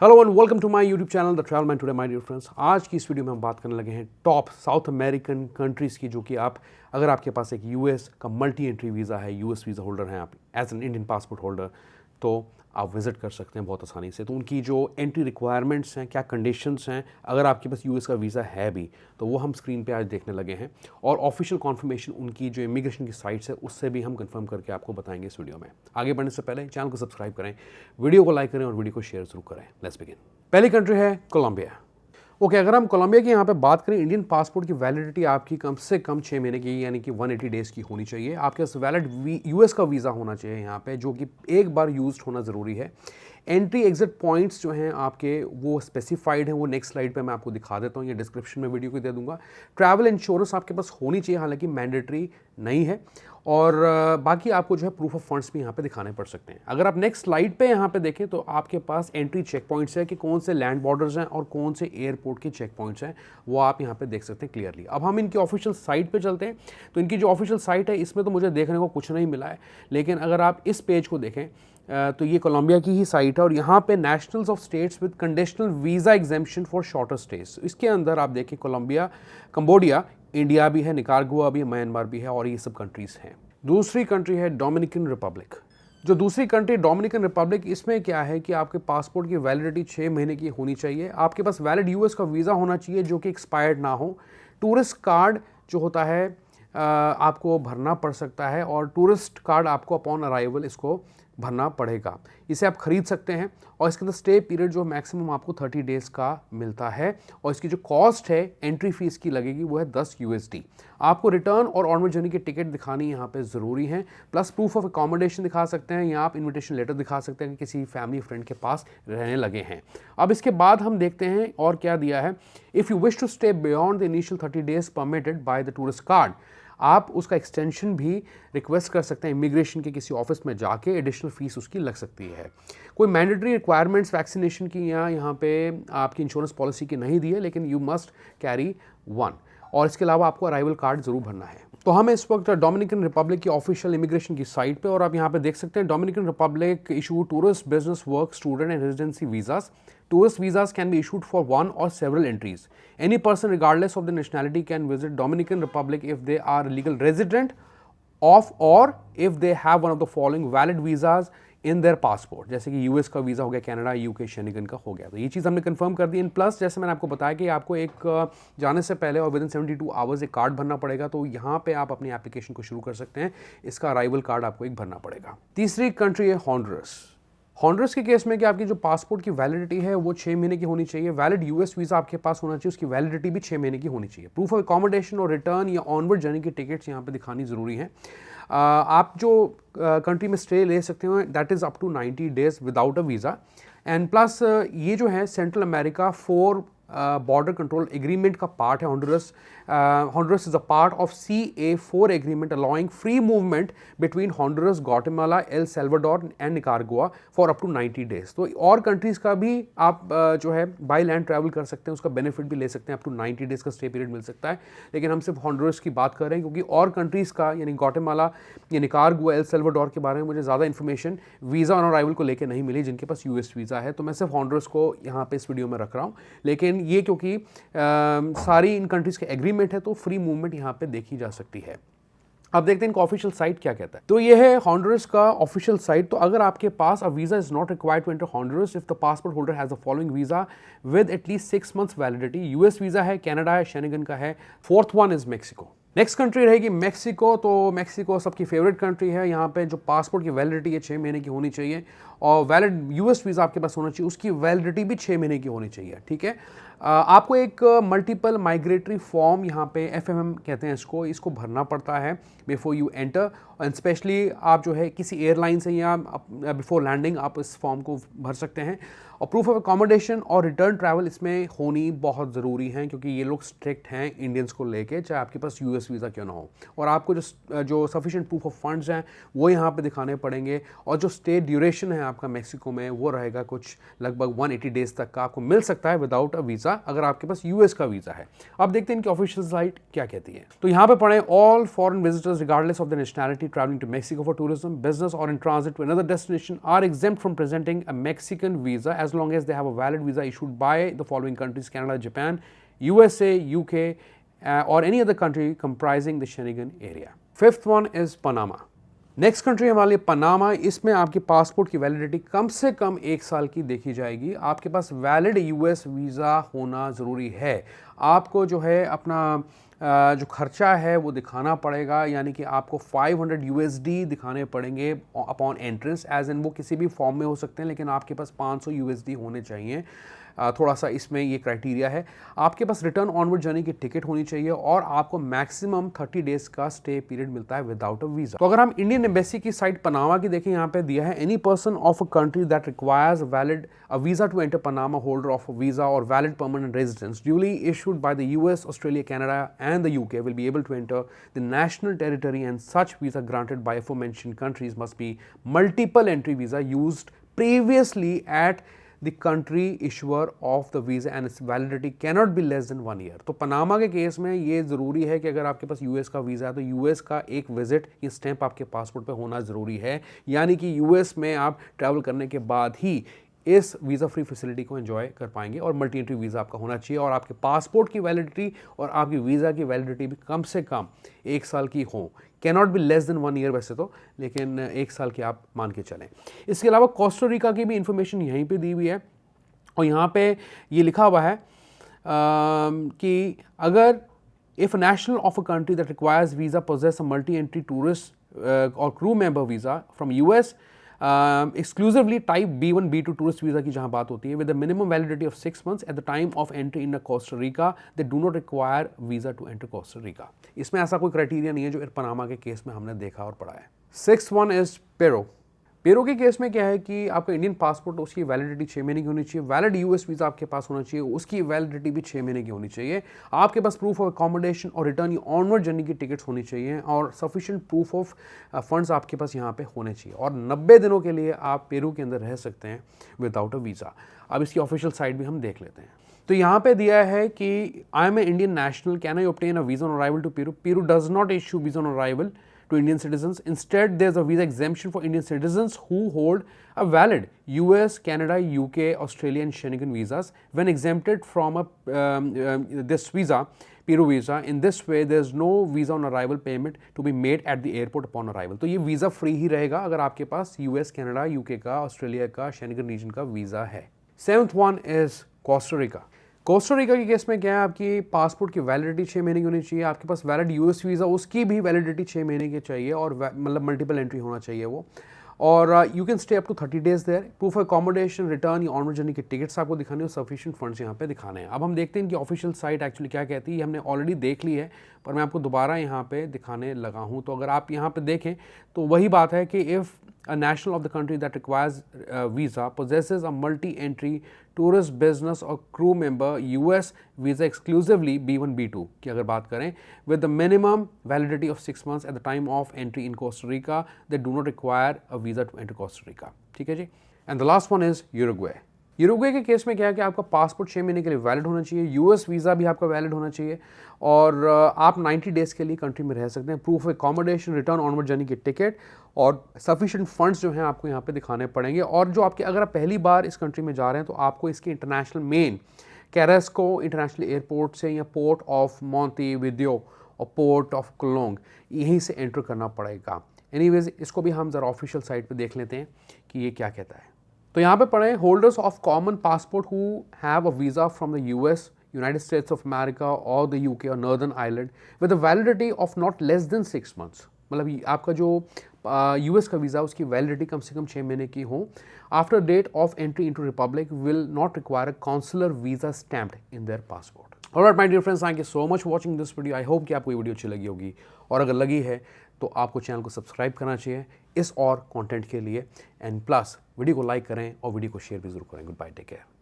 Hello and welcome to my YouTube channel the travel man today my dear friends. आज की इस video में हम बात करने लगे हैं टॉप साउथ अमेरिकन कंट्रीज़ की, जो कि आप अगर आपके पास एक यूएस का मल्टी एंट्री वीज़ा है, यूएस वीज़ा होल्डर हैं आप as an Indian passport holder, तो आप विज़िट कर सकते हैं बहुत आसानी से। तो उनकी जो एंट्री रिक्वायरमेंट्स हैं, क्या कंडीशंस हैं, अगर आपके पास यूएस का वीज़ा है भी तो वो हम स्क्रीन पे आज देखने लगे हैं। और ऑफिशियल कॉन्फर्मेशन उनकी जो इमिग्रेशन की साइट्स है उससे भी हम कंफर्म करके आपको बताएंगे इस वीडियो में। आगे बढ़ने से पहले चैनल को सब्सक्राइब करें, वीडियो को लाइक करें और वीडियो को शेयर जरूर करें। Let's begin. पहली कंट्री है कोलंबिया। ओके, अगर हम कोलंबिया की यहाँ पे बात करें, इंडियन पासपोर्ट की वैलिडिटी आपकी कम से कम 6 महीने की यानी कि 180 डेज़ की होनी चाहिए। आपके पास वैलिड यूएस का वीज़ा होना चाहिए यहाँ पे, जो कि एक बार यूज्ड होना ज़रूरी है। एंट्री एग्जिट पॉइंट्स जो हैं आपके वो स्पेसिफाइड हैं, वो नेक्स्ट स्लाइड पे मैं आपको दिखा देता हूँ, ये डिस्क्रिप्शन में वीडियो को दे दूंगा। ट्रैवल इंश्योरेंस आपके पास होनी चाहिए, हालांकि मैंडेटरी नहीं है। और बाकी आपको जो है प्रूफ ऑफ फंड्स भी यहाँ पे दिखाने पड़ सकते हैं। अगर आप नेक्स्ट स्लाइड पे यहाँ पे देखें तो आपके पास एंट्री चेक पॉइंट्स है कि कौन से लैंड बॉर्डर्स हैं और कौन से एयरपोर्ट के चेक पॉइंट्स हैं, वो आप यहाँ पे देख सकते हैं क्लियरली। अब हम इनकी ऑफिशियल साइट पे चलते हैं। तो इनकी जो ऑफिशियल साइट है इसमें तो मुझे देखने को कुछ नहीं मिला है, लेकिन अगर आप इस पेज को देखें तो ये कोलंबिया की ही साइट है और यहाँ पे nationals of states with conditional visa exemption for shorter stage. इसके अंदर आप देखिए कोलंबिया, कंबोडिया, इंडिया भी है, निकारागुआ भी है, म्यांमार भी है और ये सब कंट्रीज़ हैं। दूसरी कंट्री है डोमिनिकन रिपब्लिक। जो दूसरी कंट्री डोमिनिकन रिपब्लिक, इसमें क्या है कि आपके पासपोर्ट की वैलिडिटी 6 महीने की होनी चाहिए। आपके पास वैलिड यूएस का वीज़ा होना चाहिए जो कि एक्सपायर्ड ना हो। टूरिस्ट कार्ड जो होता है आपको भरना पड़ सकता है और टूरिस्ट कार्ड आपको अपॉन अराइवल इसको भरना पड़ेगा। इसे आप खरीद सकते हैं और इसके अंदर स्टे पीरियड जो मैक्सिमम आपको 30 डेज़ का मिलता है और इसकी जो कॉस्ट है एंट्री फीस की लगेगी वो है 10 USD। आपको रिटर्न और ऑनवर्ड जर्नी की टिकट दिखानी यहाँ पे ज़रूरी है, प्लस प्रूफ ऑफ अकोमोडेशन दिखा सकते हैं या आप इन्विटेशन लेटर दिखा सकते हैं कि किसी फैमिली फ्रेंड के पास रहने लगे हैं। अब इसके बाद हम देखते हैं और क्या दिया है। If you wish to stay beyond the initial 30 days permitted by the tourist card, आप उसका एक्सटेंशन भी रिक्वेस्ट कर सकते हैं इमिग्रेशन के किसी ऑफिस में जाके, एडिशनल फीस उसकी लग सकती है। कोई मैंडेटरी रिक्वायरमेंट्स वैक्सीनेशन की या यहाँ पे आपकी इंश्योरेंस पॉलिसी की नहीं दी है, लेकिन यू मस्ट कैरी वन, और इसके अलावा आपको अराइवल कार्ड जरूर भरना है। तो हम इस वक्त डोमिनिकन रिपब्लिक की ऑफिशियल इमिग्रेशन की साइट पे और आप यहाँ पे देख सकते हैं Dominican Republic issue tourist, business, work, student and residency visas. Tourist visas can be issued for one or several entries. Any person, regardless of the nationality, can visit Dominican Republic if they are a legal resident of or if they have one of the following valid visas in their passport. जैसे कि US का visa हो गया, Canada, UK, Schengen का हो गया। तो ये चीज़ हमने कंफर्म कर दी। इन प्लस जैसे मैंने आपको बताया कि आपको एक जाने से पहले और विदिन 72 आवर्स एक कार्ड भरना पड़ेगा, तो यहाँ पे आप अपनी एप्लीकेशन को शुरू कर सकते हैं। इसका अराइवल कार्ड आपको एक भरना पड़ेगा। तीसरी कंट्री है हॉन्डुरस। हॉन्डुरस के केस में कि आपकी जो पासपोर्ट की वैलिडिटी है वो 6 महीने की होनी चाहिए। वैलिड यूएस वीज़ा आपके पास होना चाहिए, उसकी वैलिडिटी भी 6 महीने की होनी चाहिए। प्रूफ ऑफ अकोमोडेशन और रिटर्न या ऑनवर्ड जर्नी की टिकट्स यहाँ पे दिखानी ज़रूरी है। आप जो कंट्री में स्टे ले सकते हो that is up to 90 days without a visa. And plus ये जो है central America 4 border control agreement का पार्ट है Honduras. Honduras is a part of CA4 agreement allowing free movement between Honduras, Guatemala, El Salvador and Nicaragua for up to 90 days. तो और countries का भी आप जो है बाई लैंड ट्रैवल कर सकते हैं, उसका बेनिफिट भी ले सकते हैं, अप टू 90 डेज का स्टे पीरियड मिल सकता है। लेकिन हम सिर्फ हॉन्डुरस की बात कर रहे हैं क्योंकि और कंट्रीज़ का यानी ग्वाटेमाला या निकारागुआ, एल सल्वाडोर के बारे में मुझे ज़्यादा इन्फॉर्मेशन वीज़ा ऑन अराइवल को लेकर नहीं मिली जिनके पास यूएस वीज़ा है। तो मैं सिर्फ हॉन्डुरस को यहाँ पे इस वीडियो में रख रहा हूँ। लेकिन ये क्योंकि सारी इन कंट्रीज़ के एग्रीमेंट है तो फ्री मूवमेंट यहाँ पे देखी जा सकती है। अब देखते हैं इनका ऑफिशियल साइट क्या कहता है। तो ये है हॉन्डुरस का ऑफिशियल साइट। तो अगर आपके पास a visa is not required to enter Honduras if the passport holder has the following visa with at least 6 months validity. US visa है, कनाडा है, शेनिगन का है। Fourth one is Mexico. Next country रहेगी Mexico. तो Mexico सबकी favourite country है। यहाँ पे जो पासपोर्ट की वैलिडिटी है 6 महीने की होनी चाहिए और वैलिड यूएस वीज़ा आपके पास होना चाहिए, उसकी वैलिडिटी भी 6 महीने की होनी चाहिए। ठीक है, आपको एक मल्टीपल माइग्रेटरी फॉर्म यहाँ पे FMM कहते हैं इसको भरना पड़ता है before you enter. And specially आप जो है किसी एयरलाइन से या बिफोर लैंडिंग आप इस फॉर्म को भर सकते हैं। और प्रूफ ऑफ अकोमोडेशन और रिटर्न ट्रैवल इसमें होनी बहुत ज़रूरी है क्योंकि ये लोग स्ट्रिक्ट हैं इंडियंस को लेके, चाहे आपके पास यूएस वीज़ा क्यों ना हो। और आपको जो सफिशिएंट प्रूफ ऑफ फंड्स हैं वो यहाँ पे दिखाने पड़ेंगे। और जो स्टे ड्यूरेशन है आपका मैक्सिको में वो रहेगा कुछ लगभग 180 डेज तक का आपको मिल सकता है विदाउट अ वीज़ा अगर आपके पास यूएस का वीज़ा है। अब देखते हैं इनकी ऑफिशियल साइट क्या कहती है। तो यहाँ पे पढ़ें, all foreign visitors regardless of the nationality travelling to Mexico for tourism, business or in transit to another destination are exempt from presenting a Mexican visa as long as they have a valid visa issued by the following countries: Canada, Japan, USA, UK, or any other country comprising the Schengen area. Fifth one is Panama. Next country हमारे लिए Panama. इसमें आपके passport की validity कम से कम 1 साल की देखी जाएगी। आपके पास वैलिड यूएस वीज़ा होना ज़रूरी है। आपको जो है अपना जो खर्चा है वो दिखाना पड़ेगा, यानी कि आपको 500 USD दिखाने पड़ेंगे अपॉन एंट्रेंस, एज इन वो किसी भी फॉर्म में हो सकते हैं, लेकिन आपके पास 500 USD होने चाहिए। थोड़ा सा इसमें ये क्राइटेरिया है। आपके पास रिटर्न ऑनवर्ड जर्नी की टिकट होनी चाहिए और आपको मैक्सिमम 30 डेज का स्टे पीरियड मिलता है विदाउट अ वीज़ा। तो अगर हम इंडियन एम्बेसी की साइट पनामा की देखें, यहाँ पे दिया है any person of a country that requires valid a visa to enter Panama, holder of a visa और valid permanent residence duly issued by the US, Australia, Canada and the UK will be able to enter the national territory, and such visa granted by aforementioned countries must be multiple entry visa used previously at the country issuer of the visa and its validity cannot be less than 1 year। तो Panama के case में ये ज़रूरी है कि अगर आपके पास US का वीज़ा है तो यूएस का एक विजिट या स्टैंप आपके पासपोर्ट पे होना ज़रूरी है, यानी कि यूएस में आप ट्रैवल करने के बाद ही इस वीज़ा फ्री फैसिलिटी को एंजॉय कर पाएंगे। और मल्टी एंट्री वीज़ा आपका होना चाहिए और आपके पासपोर्ट की वैलिडिटी और आपकी वीज़ा की वैलिडिटी भी कम से कम 1 साल की हो। Cannot be less than 1 year वैसे तो, लेकिन 1 साल की आप मान के चलें। इसके अलावा कोस्टा रिका की भी इंफॉर्मेशन यहीं पे दी हुई है और यहाँ पे ये लिखा हुआ है कि अगर if national of a country that requires visa possess a multi entry tourist और crew member visa from US exclusively type B1 B2 tourist visa की जहाँ बात होती है, with the minimum validity of 6 months at the time of entry in Costa Rica, they do not require visa to enter Costa Rica. इसमें ऐसा कोई criteria नहीं है जो पनामा के केस में हमने देखा और पढ़ा है। 6th one is पेरो। पेरो के केस में क्या है कि आपका इंडियन पासपोर्ट, उसकी वैलिडिटी 6 महीने की होनी चाहिए। वैलिड US वीज़ा आपके पास होना चाहिए, उसकी वैलिडिटी भी 6 महीने की होनी चाहिए। आपके पास प्रूफ ऑफ अकोमोडेशन और रिटर्न या ऑनवर्ड जर्नी की टिकट्स होनी चाहिए और सफिशिएंट प्रूफ ऑफ फंड्स आपके पास यहाँ पे होने चाहिए और 90 दिनों के लिए आप पेरू के अंदर रह सकते हैं विदाउट अ वीज़ा। अब इसकी ऑफिशियल साइट भी हम देख लेते हैं। तो यहाँ पे दिया है कि I am a Indian national, can I obtain a visa on arrival to Peru? Peru does not issue visa on arrival to Indian citizens. Instead, there's a visa exemption for Indian citizens who hold a valid US, Canada, UK, Australia and Schengen visas. When exempted from this visa, Peru visa, in this way there's no visa on arrival payment to be made at the airport upon arrival. तो ये visa free ही रहेगा अगर आपके पास US, Canada, UK का, Australia का, Schengen reason का visa है। 7th one is Costa Rica. Costa Rica के केस में क्या है, आपकी पासपोर्ट की वैलिडिटी 6 महीने की होनी चाहिए। आपके पास वैलिड US वीज़ा, उसकी भी वैलिडिटी 6 महीने की चाहिए और मतलब मल्टीपल एंट्री होना चाहिए वो। और you can stay up to 30 days there. Proof of accommodation, return या ऑनवर्ड जर्नी की टिकट्स आपको दिखाने और सफिशिएंट फंड्स यहाँ पे दिखाने हैं। अब हम देखते हैं इनकी ऑफिशियल साइट एक्चुअली क्या कहती है। हमने ऑलरेडी देख ली है पर मैं आपको दोबारा यहाँ पे दिखाने लगा हूँ। तो अगर आप यहाँ पे देखें तो वही बात है कि if a national of the country that requires visa possesses a multi-entry tourist, business or crew member US visa exclusively B1 B2 की अगर बात करें, with the minimum validity of 6 months at the time of entry in Costa Rica, they do not require a visa to enter Costa Rica। ठीक है जी। And the last one is Uruguay। Uruguay के case में क्या है कि आपका passport 6 महीने के लिए वैलिड होना चाहिए, US वीज़ा भी आपका वैलिड होना चाहिए और आप 90 डेज़ के लिए कंट्री में रह सकते हैं। Proof of accommodation, return onward journey की टिकट और सफिशिएंट फंड्स जो हैं आपको यहाँ पे दिखाने पड़ेंगे। और जो आपके अगर आप पहली बार इस कंट्री में जा रहे हैं तो आपको इसके इंटरनेशनल मेन कैरेस्को इंटरनेशनल एयरपोर्ट से या पोर्ट ऑफ मोंटेविडियो और पोर्ट ऑफ कोलोंग यहीं से एंटर करना पड़ेगा। एनीवेज इसको भी हम ज़रा ऑफिशियल साइट पे देख लेते हैं कि ये क्या कहता है। तो यहाँ पे पढ़ें, holders of common passport who have a visa from the US, United states of America और द UK और northern Ireland with a validity of not less than 6 months। मतलब आपका जो US का वीज़ा उसकी वैलिडिटी कम से कम 6 महीने की हो। After date of entry into republic will not require a consular visa stamped in their passport. Alright my dear friends, thank you so much watching this video. I hope कि आपको ये video अच्छी लगी होगी और अगर लगी है तो आपको चैनल को सब्सक्राइब करना चाहिए इस और कंटेंट के लिए। एंड प्लस वीडियो को लाइक करें और वीडियो को शेयर भी जरूर करें। Good bye, take care.